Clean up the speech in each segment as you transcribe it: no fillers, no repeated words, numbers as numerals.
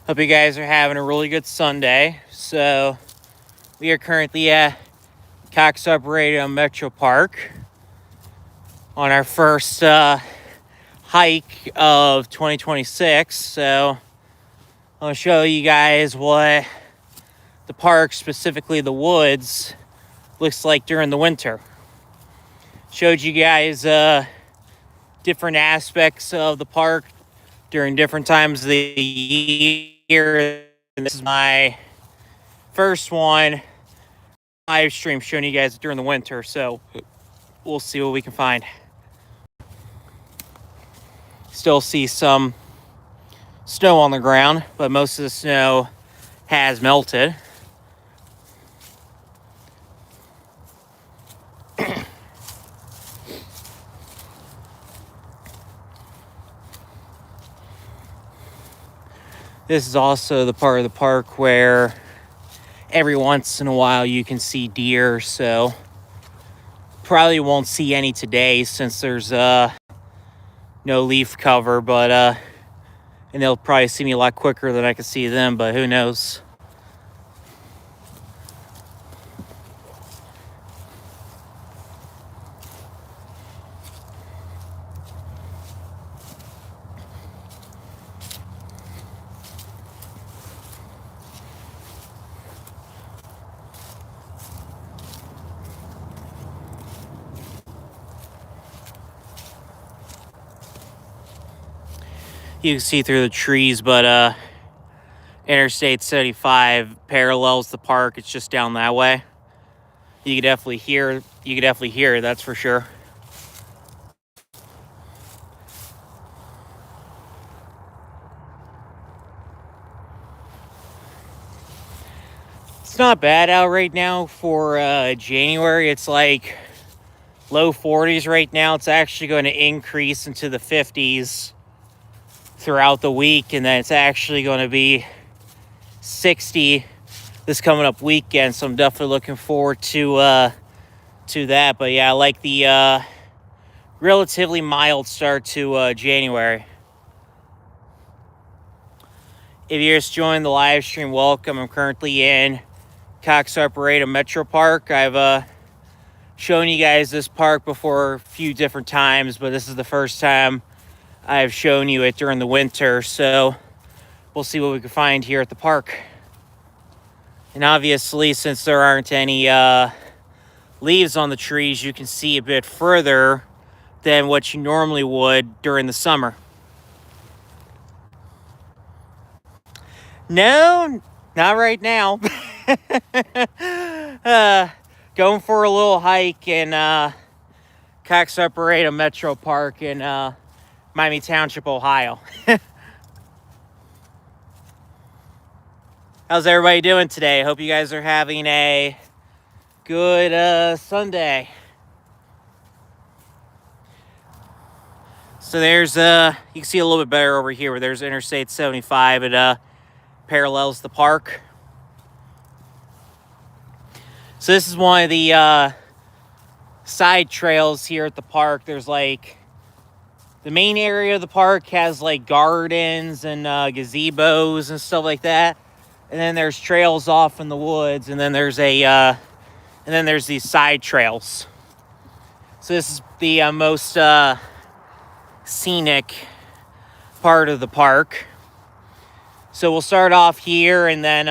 Hope you guys are having a really good Sunday. So we are currently at Arboretum Metro Park on our first hike of 2026. So I'll show you guys what the park, specifically the woods, looks like during the winter. Showed you guys different aspects of the park during different times of the year. And this is my first one live stream showing you guys during the winter, so we'll see what we can find. Still see some snow on the ground, but most of the snow has melted. This is also the part of the park where every once in a while you can see deer, so probably won't see any today since there's no leaf cover, but and they'll probably see me a lot quicker than I can see them, but who knows. You can see through the trees, but Interstate 75 parallels the park. It's just down that way. You can definitely hear it, that's for sure. It's not bad out right now for January. It's like low 40s right now. It's actually going to increase into the 50s throughout the week, and then it's actually going to be 60 this coming up weekend, so I'm definitely looking forward to that. But yeah, I like the relatively mild start to January. If you're just joining the live stream, welcome. I'm currently in Arboretum Metro Park. I've shown you guys this park before a few different times, but this is the first time I've shown you it during the winter, so we'll see what we can find here at the park. And obviously, since there aren't any leaves on the trees, you can see a bit further than what you normally would during the summer. No, not right now. Going for a little hike in Arboretum Metro Park in Miami Township, Ohio. How's everybody doing today? Hope you guys are having a good Sunday. So there's you can see a little bit better over here where there's Interstate 75. It parallels the park. So this is one of the side trails here at the park. There's like the main area of the park has like gardens and gazebos and stuff like that. And then there's trails off in the woods, and then there's these side trails. So this is the most scenic part of the park. So we'll start off here, and then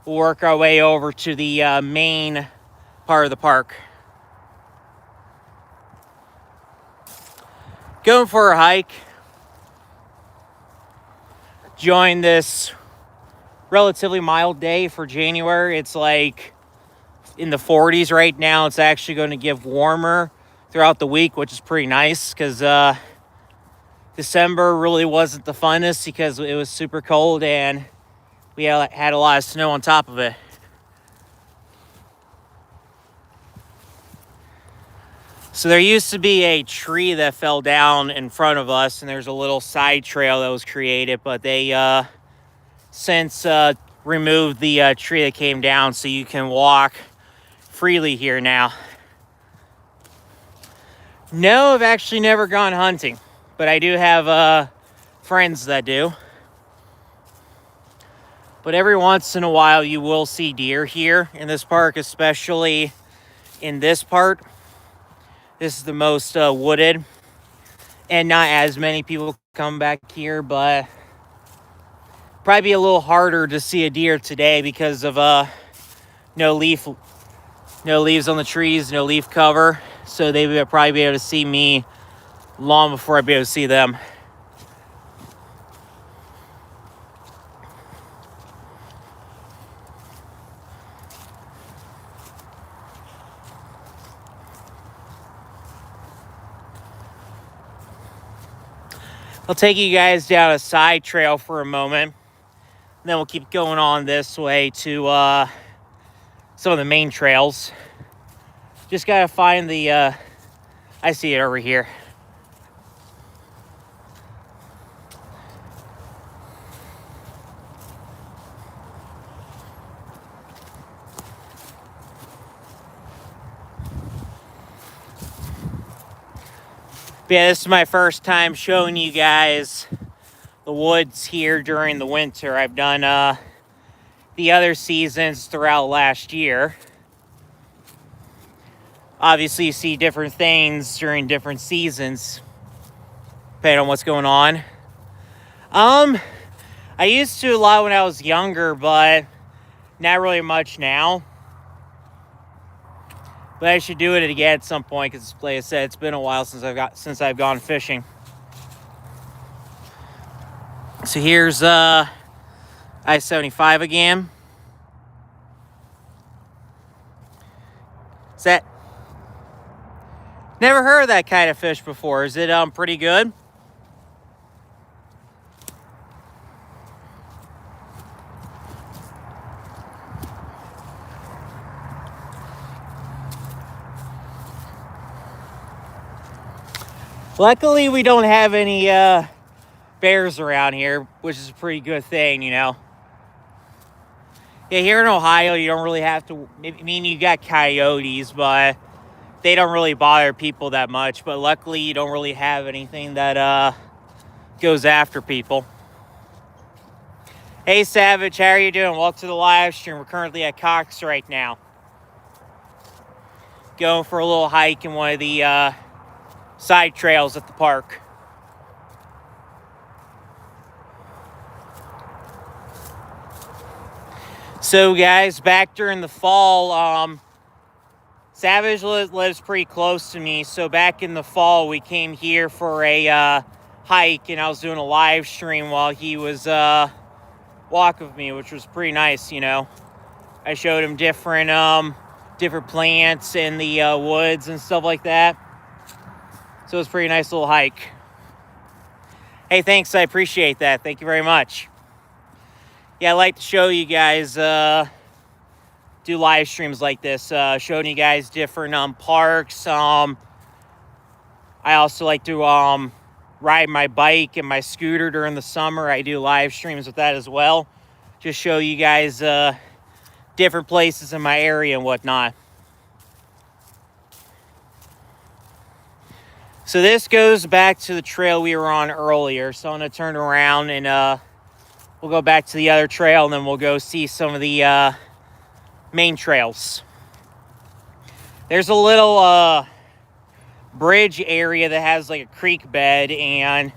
we'll work our way over to the main part of the park. Going for a hike. Join this relatively mild day for January. It's like in the 40s right now. It's actually going to get warmer throughout the week, which is pretty nice because December really wasn't the funnest because it was super cold and we had a lot of snow on top of it. So there used to be a tree that fell down in front of us, and there's a little side trail that was created, but they since removed the tree that came down, so you can walk freely here now. No, I've actually never gone hunting, but I do have friends that do. But every once in a while you will see deer here in this park, especially in this part. This is the most wooded, and not as many people come back here, but probably be a little harder to see a deer today because of no leaves on the trees, no leaf cover. So they would probably be able to see me long before I'd be able to see them. I'll take you guys down a side trail for a moment. Then we'll keep going on this way to some of the main trails. Just gotta find the, I see it over here. But yeah, this is my first time showing you guys the woods here during the winter. I've done the other seasons throughout last year. Obviously, you see different things during different seasons, depending on what's going on. I used to a lot when I was younger, but not really much now. But I should do it again at some point because, like I said, it's been a while since I've gone fishing. So here's I-75 again. Is that? Never heard of that kind of fish before. Is it pretty good? Luckily, we don't have any bears around here, which is a pretty good thing, you know. Yeah, here in Ohio, you don't really have to. I mean, you got coyotes, but they don't really bother people that much. But luckily, you don't really have anything that goes after people. Hey, Savage, how are you doing? Welcome to the live stream. We're currently at Cox right now. Going for a little hike in one of the side trails at the park. So guys, back during the fall, Savage lives pretty close to me. So back in the fall, we came here for a hike, and I was doing a live stream while he was walking with me, which was pretty nice, you know. I showed him different plants in the woods and stuff like that. So it was a pretty nice little hike. Hey, thanks. I appreciate that. Thank you very much. Yeah, I like to show you guys, do live streams like this, showing you guys different parks. I also like to ride my bike and my scooter during the summer. I do live streams with that as well. Just show you guys different places in my area and whatnot. So this goes back to the trail we were on earlier. So I'm going to turn around and we'll go back to the other trail, and then we'll go see some of the main trails. There's a little bridge area that has like a creek bed and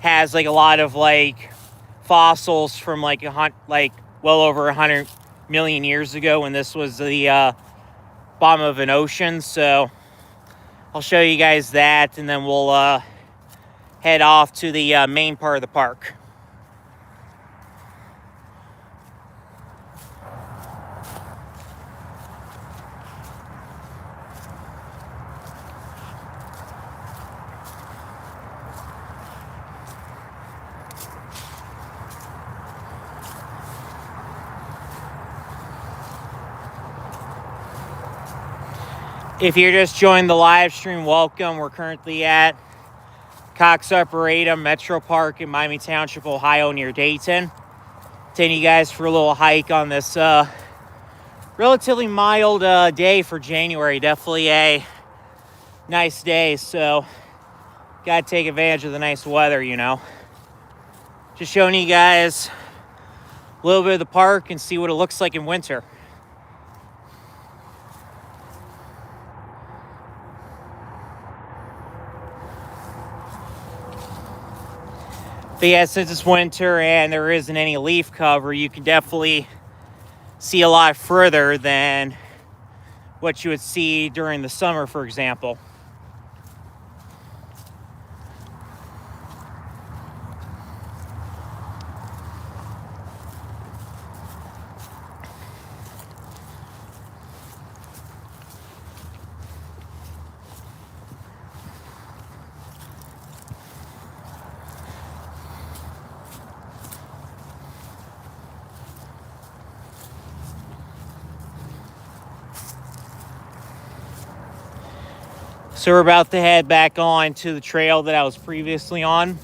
has like a lot of like fossils from like well over 100 million years ago when this was the bottom of an ocean. So I'll show you guys that, and then we'll head off to the main part of the park. If you're just joining the live stream, welcome. We're currently at Cox Arboretum Metro Park in Miami Township, Ohio, near Dayton. Taking you guys for a little hike on this relatively mild day for January. Definitely a nice day, so gotta take advantage of the nice weather, you know. Just showing you guys a a little bit of the park and see what it looks like in winter. But yeah, since it's winter and there isn't any leaf cover, you can definitely see a lot further than what you would see during the summer, for example. So we're about to head back on to the trail that I was previously on.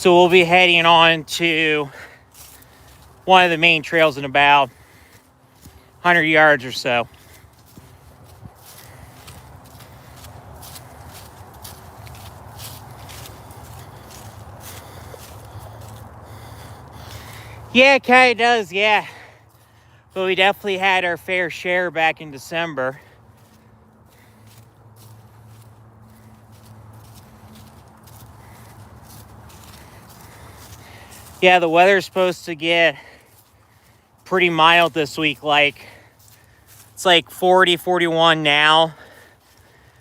So we'll be heading on to one of the main trails in about 100 yards or so. Yeah, it kind of does, yeah. But we definitely had our fair share back in December. Yeah, the weather's supposed to get pretty mild this week. Like, it's like 40, 41 now.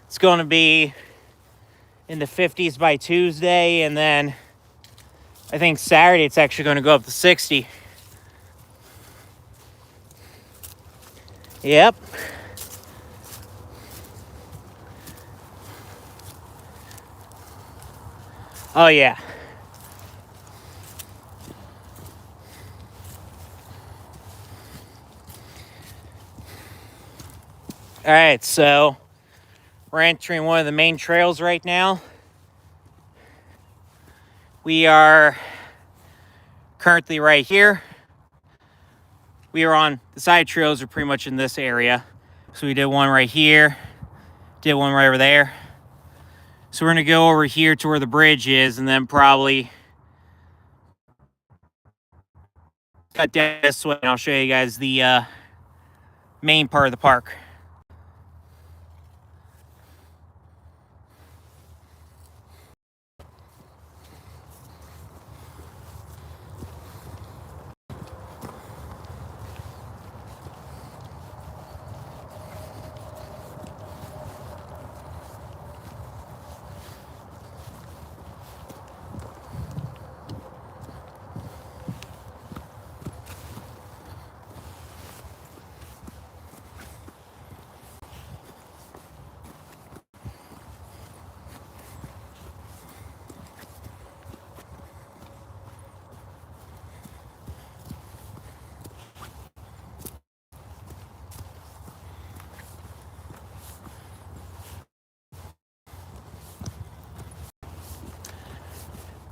It's going to be in the 50s by Tuesday. And then I think Saturday it's actually going to go up to 60. Yep. Oh, yeah. All right, so we're entering one of the main trails right now. We are currently right here. We are on the side trails are pretty much in this area. So we did one right here, did one right over there. So we're gonna go over here to where the bridge is and then probably cut down this way and I'll show you guys the main part of the park.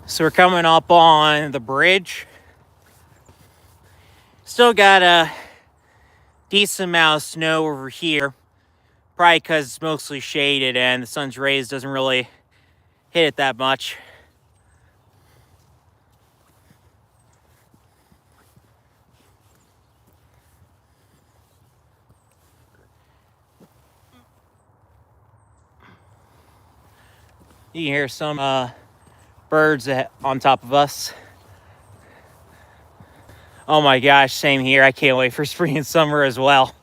So we're coming up on the bridge. Still got a decent amount of snow over here. Probably because it's mostly shaded and the sun's rays doesn't really hit it that much. You can hear some birds on top of us. Oh my gosh, same here. I can't wait for spring and summer as well.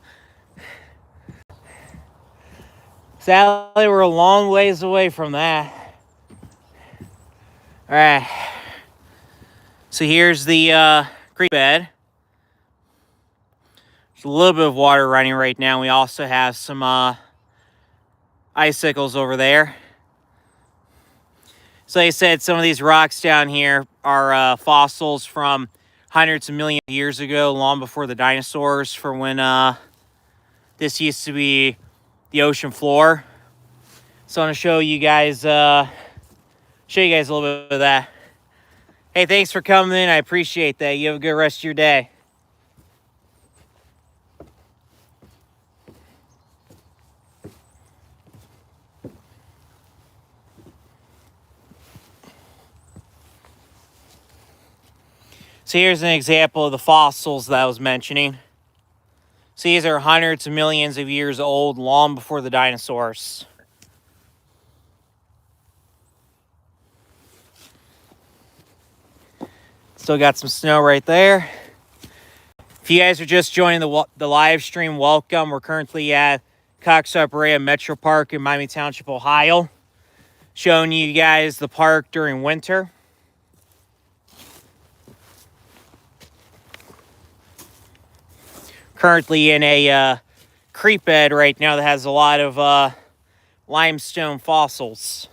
Sadly, we're a long ways away from that. All right. So here's the creek bed. a little bit of water running right now. We also have some icicles over there. So like I said, some of these rocks down here are fossils from hundreds of millions of years ago, long before the dinosaurs, from when this used to be the ocean floor. So I'm gonna show you guys a little bit of that. Hey, thanks for coming in. I appreciate that. You have a good rest of your day. So here's an example of the fossils that I was mentioning. So these are hundreds of millions of years old, long before the dinosaurs. Still got some snow right there. If you guys are just joining the live stream, welcome. We're currently at Arboretum Metro Park in Miami Township, Ohio, showing you guys the park during winter. Currently in a creek bed right now that has a lot of limestone fossils.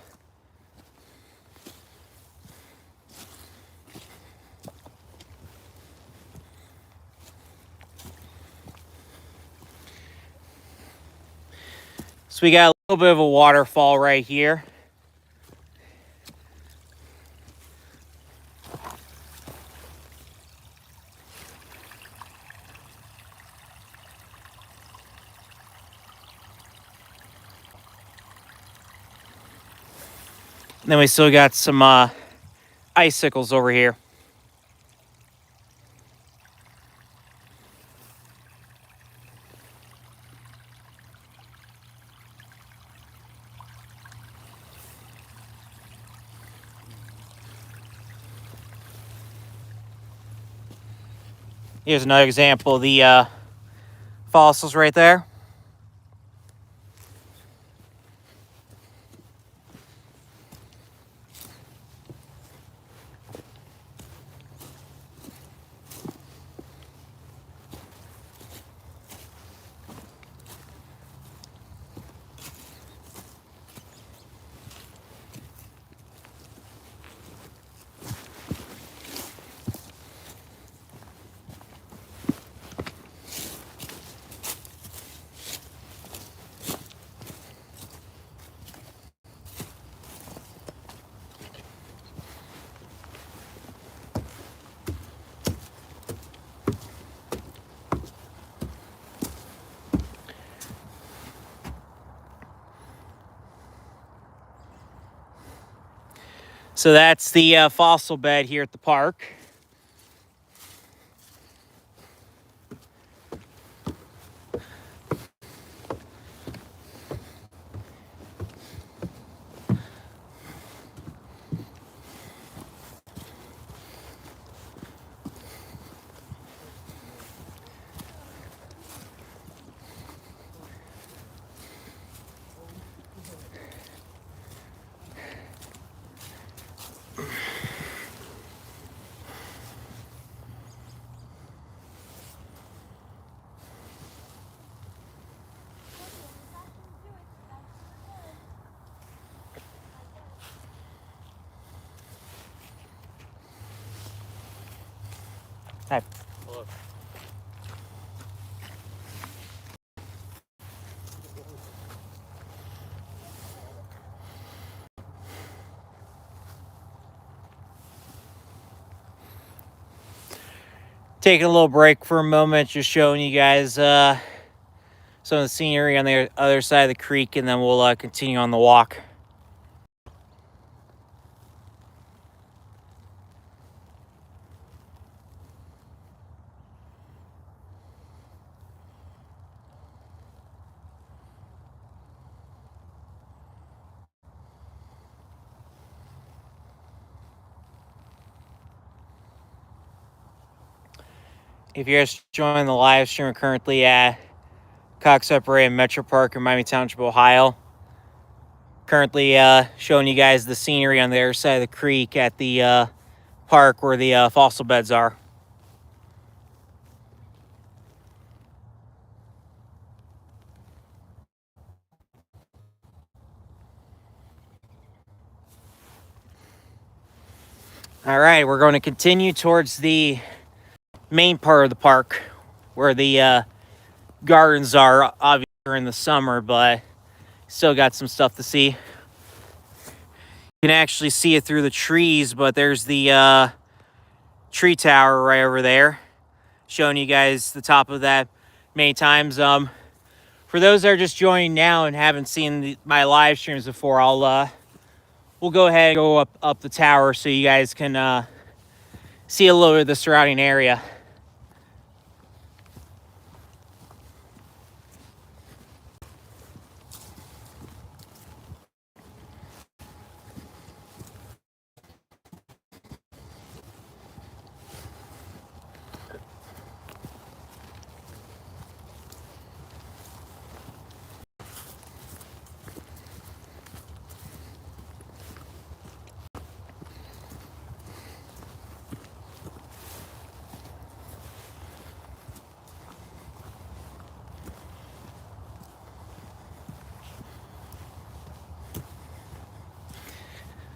So we got a little bit of a waterfall right here. And then we still got some icicles over here. Here's another example of the fossils right there. So that's the fossil bed here at the park. Hi. Hello. Taking a little break for a moment, just showing you guys some of the scenery on the other side of the creek, and then we'll continue on the walk. If you're just joining the live stream, we're currently at Arboretum Metro Park in Miami Township, Ohio. Currently showing you guys the scenery on the other side of the creek at the park where the fossil beds are. All right, we're going to continue towards the main part of the park where the gardens are, obviously in the summer, but still got some stuff to see. You can actually see it through the trees, but there's the tree tower right over there, showing you guys the top of that many times. For those that are just joining now and haven't seen my live streams before, we'll go ahead and go up the tower so you guys can see a little bit of the surrounding area.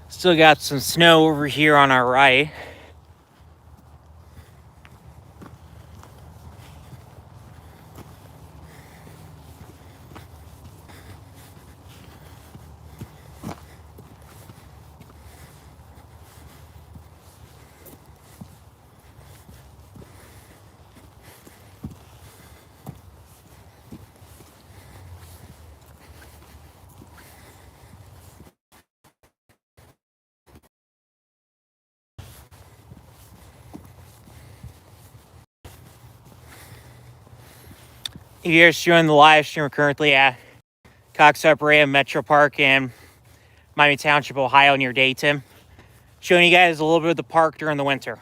Still got some snow over here on our right. If you're just joining the live stream, we're currently at Arboretum Metro Park in Miami Township, Ohio, near Dayton. Showing you guys a little bit of the park during the winter.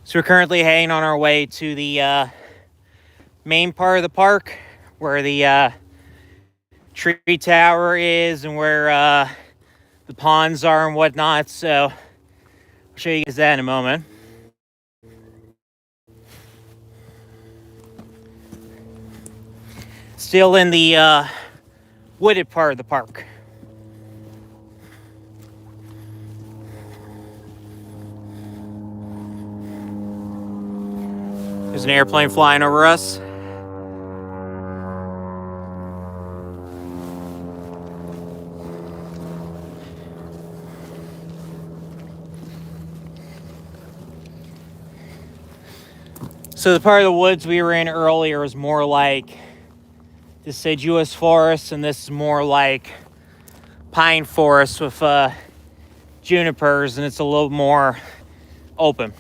So we're currently heading on our way to the main part of the park where the tree tower is and where the ponds are and whatnot. So I'll show you guys that in a moment. Still in the wooded part of the park. There's an airplane flying over us. So the part of the woods we were in earlier was more like deciduous forest, and this is more like pine forest with junipers, and it's a little more open.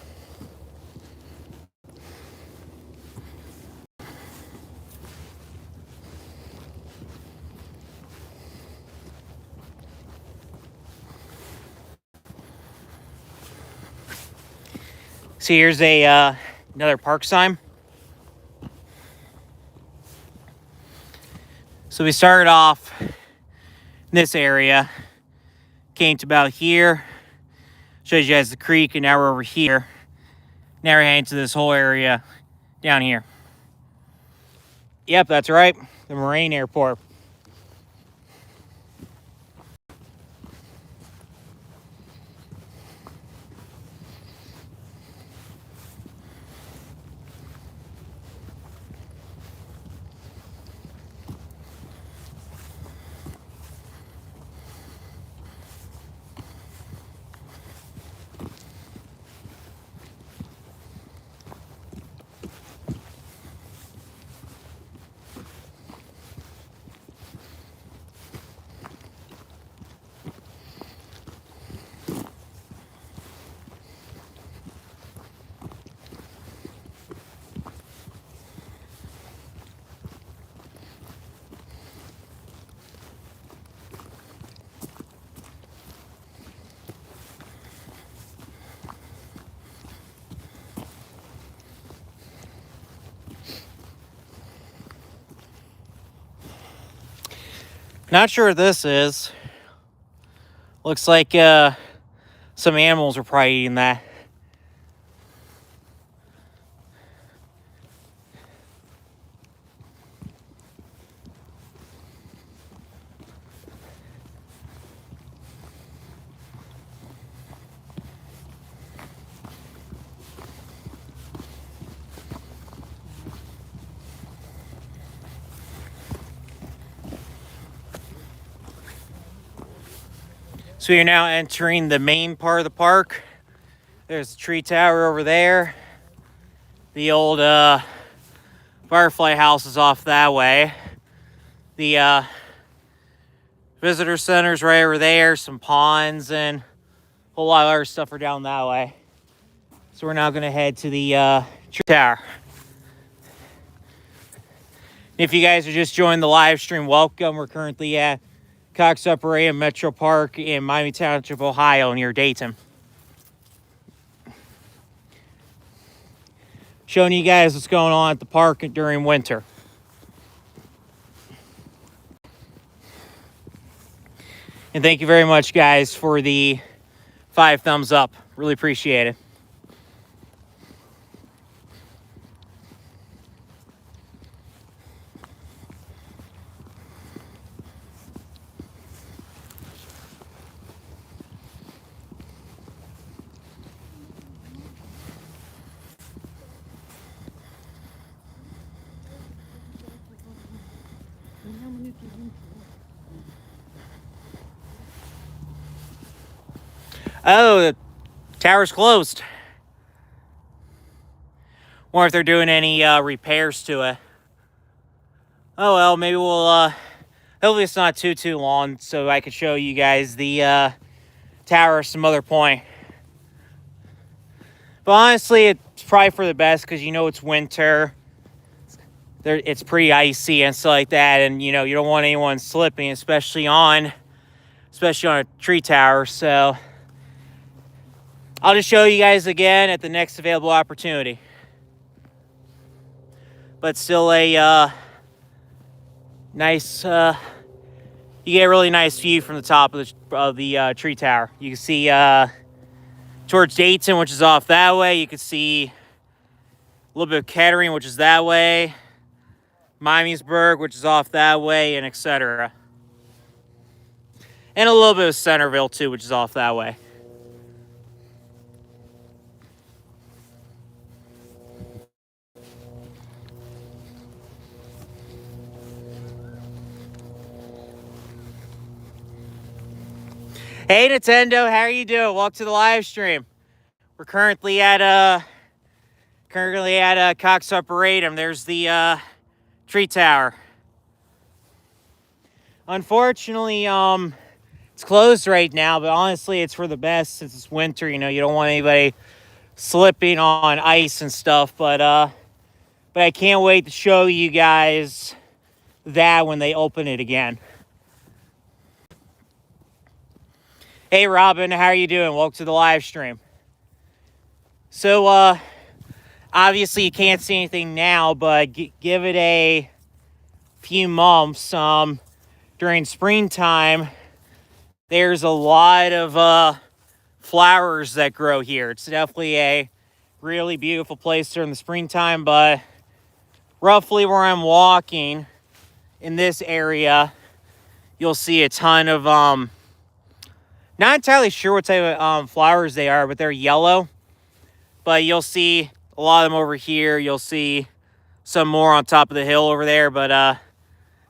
So here's a another park sign. So we started off in this area, came to about here, shows you guys the creek, and now we're over here. Now we're heading to this whole area down here. Yep, that's right, the Marine Airport. Not sure what this is. Looks like some animals are probably eating that. So you're now entering the main part of the park. There's the tree tower over there. The old firefly house is off that way. The visitor center's right over there. Some ponds and a whole lot of other stuff are down that way. So we're now going to head to the tree tower. If you guys are just joining the live stream, welcome. We're currently at Arboretum Metro Park in Miami Township, Ohio, near Dayton. Showing you guys what's going on at the park during winter. And thank you very much, guys, for the 5 thumbs up. Really appreciate it. Oh, the tower's closed. Wonder if they're doing any repairs to it. Oh well, maybe we'll hopefully it's not too long so I can show you guys the tower at some other point. But honestly, it's probably for the best because you know it's winter. It's pretty icy and stuff like that, and you know you don't want anyone slipping, especially on a tree tower. So I'll just show you guys again at the next available opportunity. But still a nice, you get a really nice view from the top of the tree tower. You can see towards Dayton, which is off that way. You can see a little bit of Kettering, which is that way. Miamisburg, which is off that way, and etc. And a little bit of Centerville, too, which is off that way. Hey, Nintendo, how are you doing? Welcome to the live stream. We're currently at Cox Arboretum. There's the tree tower. Unfortunately, it's closed right now, but honestly, it's for the best since it's winter. You know, you don't want anybody slipping on ice and stuff. But I can't wait to show you guys that when they open it again. Hey, Robin, how are you doing? Welcome to the live stream. So, obviously, you can't see anything now, but give it a few months. During springtime, there's a lot of flowers that grow here. It's definitely a really beautiful place during the springtime, but roughly where I'm walking in this area, you'll see a ton of, not entirely sure what type of flowers they are, but they're yellow. But you'll see a lot of them over here. You'll see some more on top of the hill over there, but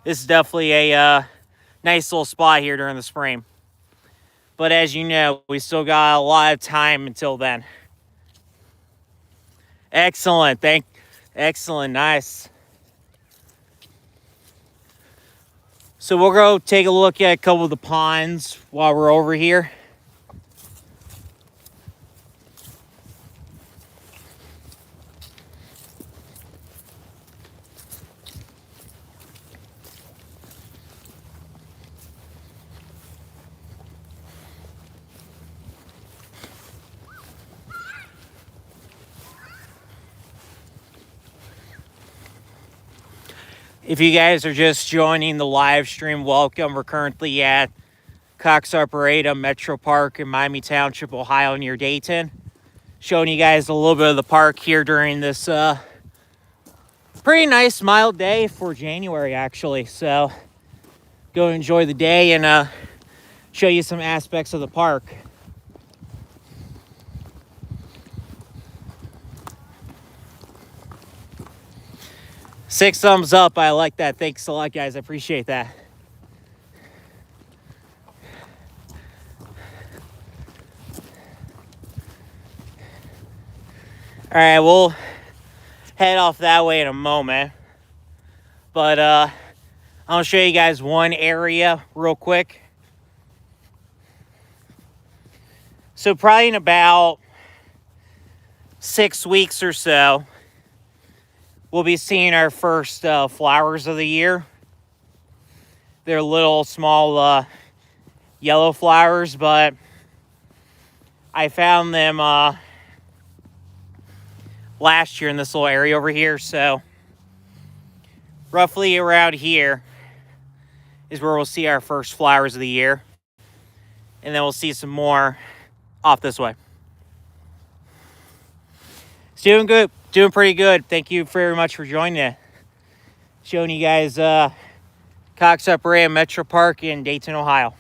this is definitely a nice little spot here during the spring. But as you know, we still got a lot of time until then. Excellent. Excellent. Nice. So we'll go take a look at a couple of the ponds while we're over here. If you guys are just joining the live stream, welcome. We're currently at Cox Arboretum Metro Park in Miami Township, Ohio, near Dayton. Showing you guys a little bit of the park here during this pretty nice mild day for January, actually. So go enjoy the day and show you some aspects of the park. Six thumbs up. I like that. Thanks a lot, guys. I appreciate that. All right, we'll head off that way in a moment. But I'll show you guys one area real quick. So probably in about 6 weeks or so, we'll be seeing our first flowers of the year. They're little small yellow flowers, but I found them last year in this little area over here. So roughly around here is where we'll see our first flowers of the year. And then we'll see some more off this way. It's doing good. Doing pretty good. Thank you very much for joining me. Showing you guys Cox Arboretum Metro Park in Dayton, Ohio.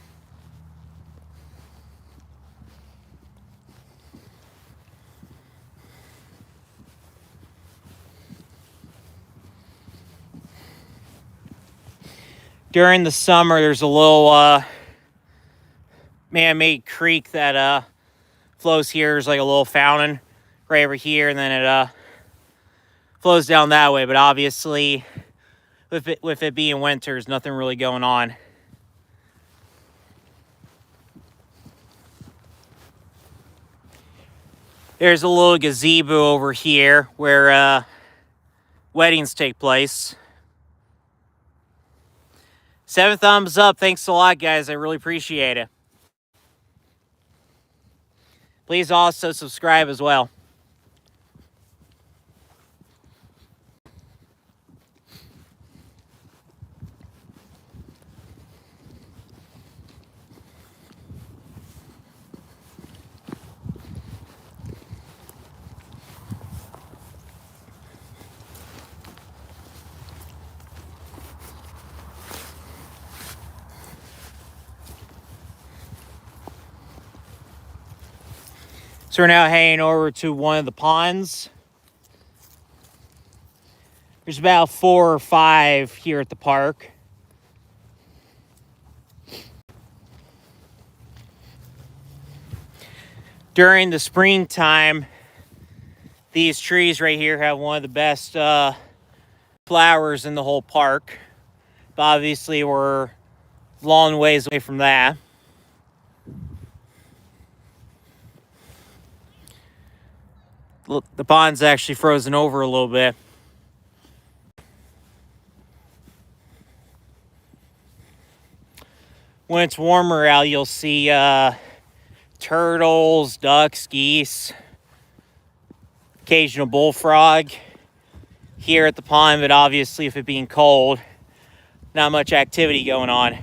During the summer, there's a little man-made creek that flows here. There's like a little fountain right over here, and then it flows down that way. But obviously, with it being winter, there's nothing really going on. There's a little gazebo over here where weddings take place. 7 thumbs up. Thanks a lot, guys. I really appreciate it. Please also subscribe as well. So we're now heading over to one of the ponds. There's about 4 or 5 here at the park. During the springtime, these trees right here have one of the best flowers in the whole park. But obviously, we're a long ways away from that. Look, the pond's actually frozen over a little bit. When it's warmer out, you'll see turtles, ducks, geese, occasional bullfrog here at the pond, but obviously with it being cold, not much activity going on.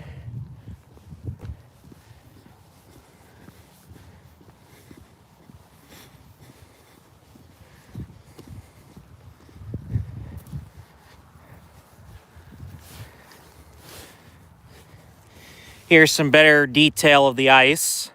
Here's some better detail of the ice.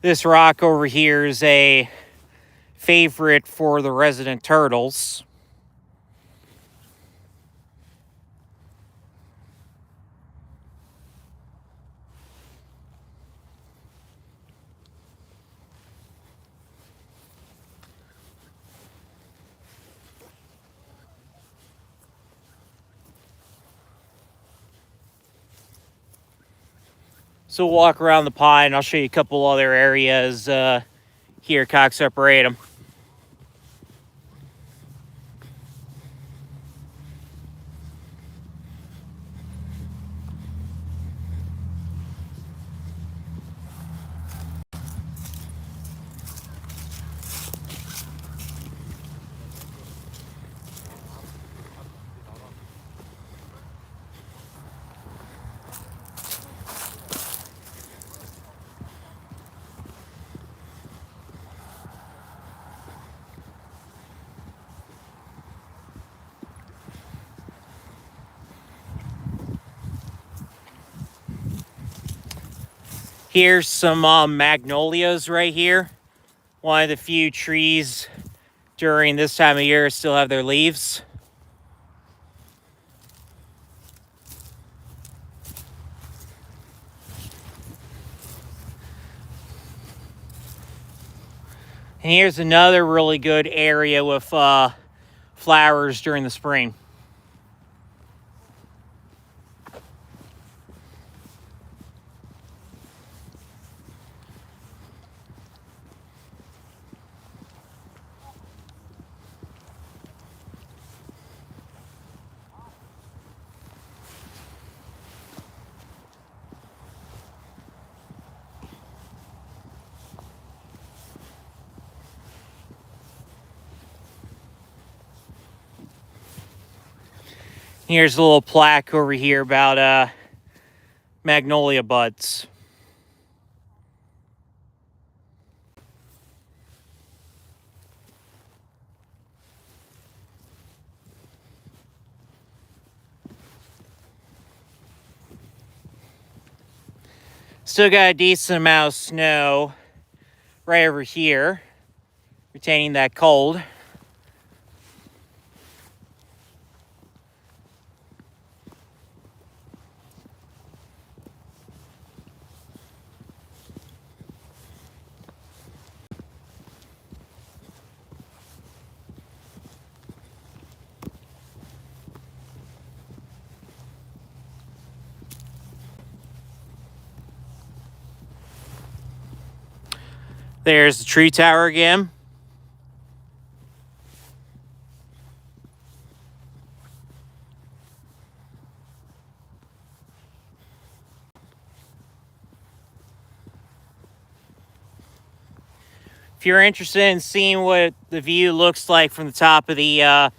This rock over here is a favorite for the resident turtles. So we'll walk around the pond and I'll show you a couple other areas here at Cox Arboretum. Here's some magnolias right here. One of the few trees during this time of year still have their leaves. And here's another really good area with flowers during the spring. Here's a little plaque over here about magnolia buds. Still got a decent amount of snow right over here, retaining that cold. There's the tree tower again. If you're interested in seeing what the view looks like from the top of the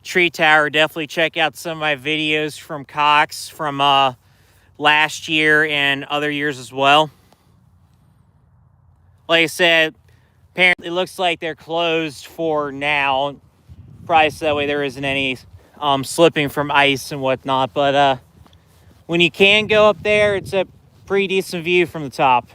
tree tower, definitely check out some of my videos from Cox from last year and other years as well. Like I said, apparently it looks like they're closed for now. Probably so that way there isn't any slipping from ice and whatnot. But when you can go up there, it's a pretty decent view from the top.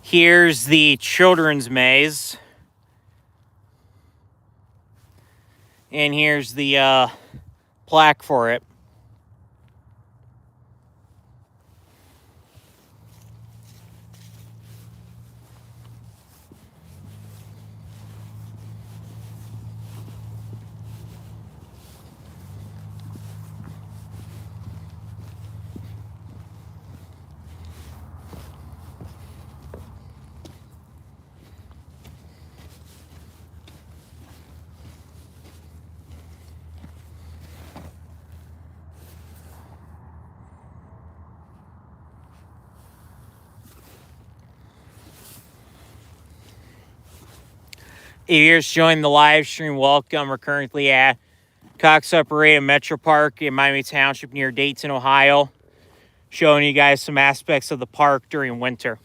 Here's the children's maze. And here's the plaque for it. If you're just joining the live stream, welcome. We're currently at Cox Arboretum Metro Park in Miami Township near Dayton, Ohio, showing you guys some aspects of the park during winter.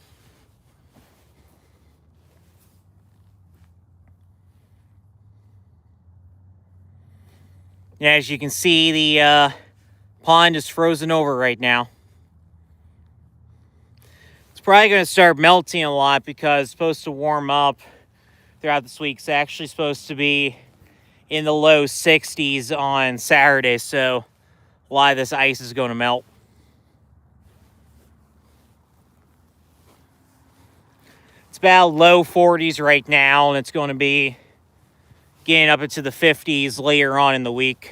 And as you can see, the pond is frozen over right now. It's probably going to start melting a lot because it's supposed to warm up throughout this week. It's actually supposed to be in the low 60s on Saturday, so a lot of this ice is going to melt. It's about low 40s right now, and it's going to be getting up into the 50s later on in the week.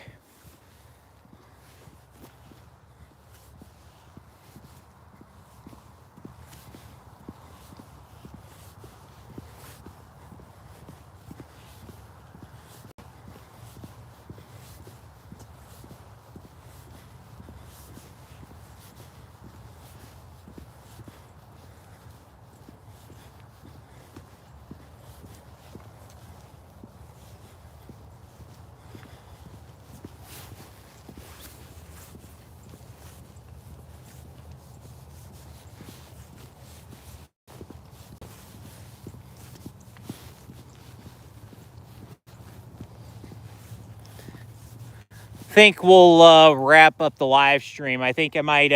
think we'll wrap up the live stream. I think I might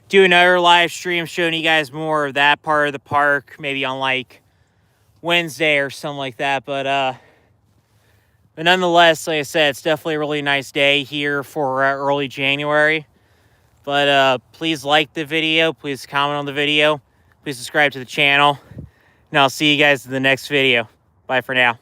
do another live stream showing you guys more of that part of the park, maybe on like Wednesday or something like that. But nonetheless, like I said, it's definitely a really nice day here for early January. But please like the video, please comment on the video, please subscribe to the channel, and I'll see you guys in the next video. Bye for now.